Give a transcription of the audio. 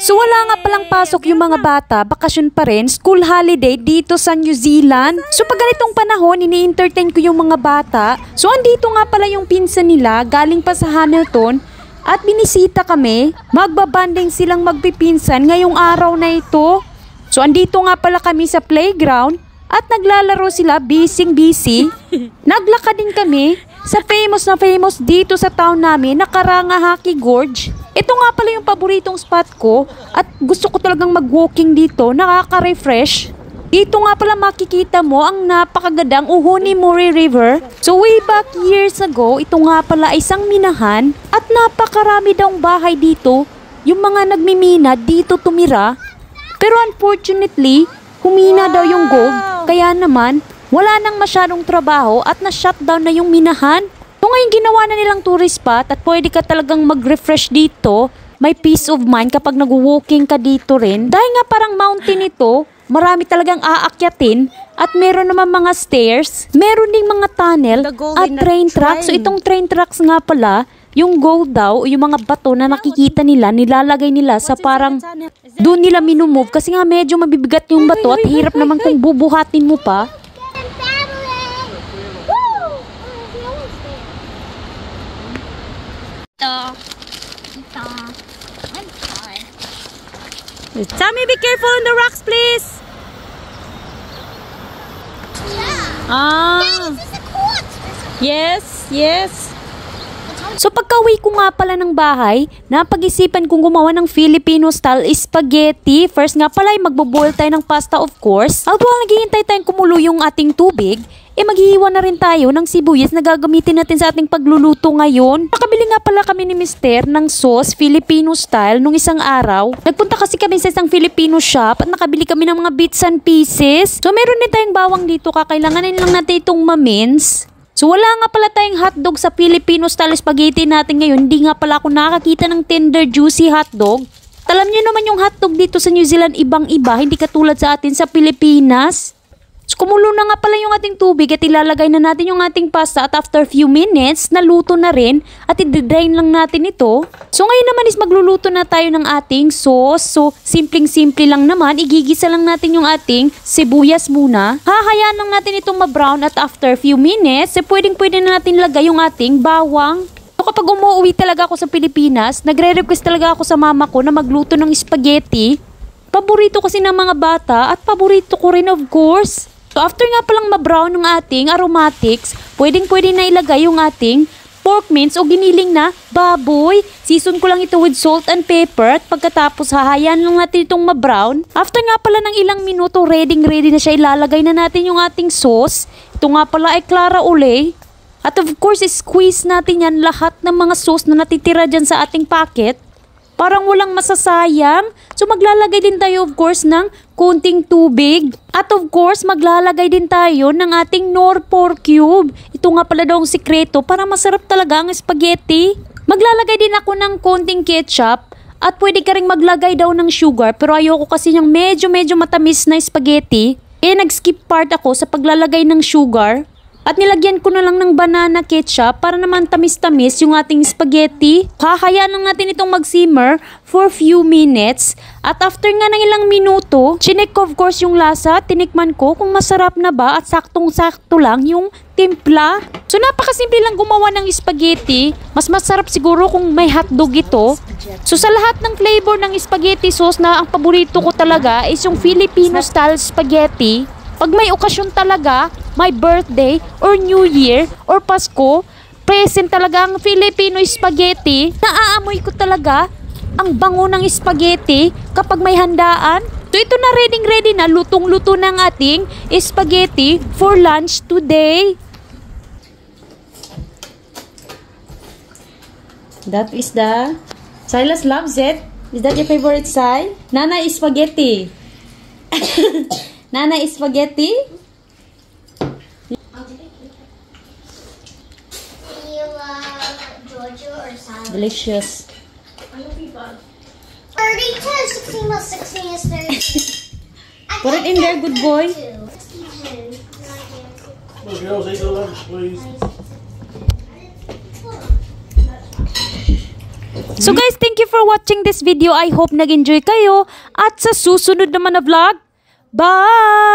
So wala nga palang pasok yung mga bata, bakasyon pa rin, school holiday dito sa New Zealand. So pag ganitong panahon, ini-entertain ko yung mga bata. So andito nga pala yung pinsan nila, galing pa sa Hamilton. At binisita kami, magbabanding silang magpipinsan ngayong araw na ito. So andito nga pala kami sa playground at naglalaro sila, busy. Naglakad din kami sa famous dito sa town namin na Karangahaki Gorge. Ito nga pala yung paboritong spot ko at gusto ko talagang mag-walking dito, nakaka-refresh. Dito nga pala makikita mo ang napakagandang Uhuni-Muri River. So way back years ago, ito nga pala ay isang minahan at napakarami daw bahay dito. Yung mga nagmimina dito tumira. Pero unfortunately, humina daw yung gold. Kaya naman, wala nang masyadong trabaho at na-shutdown na yung minahan. So ngayon ginawa na nilang tourist spot at pwede ka talagang mag-refresh dito. May peace of mind kapag nag-walking ka dito rin. Dahil nga parang mountain ito, marami talagang aakyatin at meron naman mga stairs. Meron ding mga tunnel at train tracks. So itong train tracks nga pala, yung gold daw, yung mga bato na nakikita nila, nilalagay nila sa parang doon nila minumove. Kasi nga medyo mabibigat yung bato at hirap naman kung bubuhatin mo pa. Tommy, be careful on the rocks, please. Yes. So pagka-uwi ko nga pala ng bahay, napag-isipan kong gumawa ng Filipino-style spaghetti. First nga pala ay magbo-boil tayo ng pasta, of course. At while naghihintay tayong kumulo yung ating tubig, maghihiwa na rin tayo ng sibuyas na gagamitin natin sa ating pagluluto ngayon. Nakabili nga pala kami ni Mister ng sauce, Filipino style, nung isang araw. Nagpunta kasi kami sa isang Filipino shop at nakabili kami ng mga bits and pieces. So meron din tayong bawang dito, kakailanganin lang natin itong mamins. So wala nga pala tayong hotdog sa Filipino style spaghetti natin ngayon. Hindi nga pala ako nakakita ng tender, juicy hotdog. Alam niyo naman yung hotdog dito sa New Zealand, ibang-iba, hindi katulad sa atin sa Pilipinas. So kumulo na nga pala yung ating tubig at ilalagay na natin yung ating pasta at after few minutes, naluto na rin at i-drain lang natin ito. So ngayon naman is magluluto na tayo ng ating sauce. So simpleng-simple lang naman, igigisa lang natin yung ating sibuyas muna. Hahayaan lang natin itong ma-brown at after few minutes, pwedeng-pwede na natin lagay yung ating bawang. So kapag umuwi talaga ako sa Pilipinas, nagre-request talaga ako sa mama ko na magluto ng spaghetti. Paborito kasi ng mga bata at paborito ko rin, of course. So after nga palang ma-brown ng ating aromatics, pwedeng-pwede na ilagay yung ating pork mince o giniling na baboy. Season ko lang ito with salt and pepper at pagkatapos hahayaan lang natin itong ma-brown. After nga pala ng ilang minuto, ready na siya. Ilalagay na natin yung ating sauce. Ito nga pala ay Clara Ole. At of course, squeeze natin yan lahat ng mga sauce na natitira dyan sa ating packet. Parang walang masasayang. So maglalagay din tayo of course ng konting tubig. At of course maglalagay din tayo ng ating Knorr pork cube. Ito nga pala daw ang sikreto para masarap talaga ang spaghetti. Maglalagay din ako ng konting ketchup. At pwede ka rin maglagay daw ng sugar. Pero ayoko kasi yung medyo matamis na spaghetti. Nag-skip part ako sa paglalagay ng sugar. At nilagyan ko na lang ng banana ketchup para naman tamis-tamis yung ating spaghetti. Hahayaan lang natin itong mag-simmer for few minutes. At after nga ng ilang minuto, chinek ko of course yung lasa. Tinikman ko kung masarap na ba at saktong-sakto lang yung timpla. So napakasimple lang gumawa ng spaghetti. Mas masarap siguro kung may hotdog ito. So sa lahat ng flavor ng spaghetti sauce na ang paborito ko talaga is yung Filipino style spaghetti. Pag may okasyon talaga, may birthday or New Year or Pasko, present talaga ang Filipino spaghetti. Naaamoy ko talaga ang bango ng spaghetti kapag may handaan. So ito na ready na, lutong-luto ng ating spaghetti for lunch today. That is the... Silas loves it. Is that your favorite side? Nana spaghetti. Nana spaghetti? Georgia or salad? Delicious. 30 to 16 plus 16 is 30. Put it in there, good boy. Well, girls, eat the lunch, please. So guys, thank you for watching this video. I hope nag-enjoy kayo. At sa susunod naman na vlog, bye!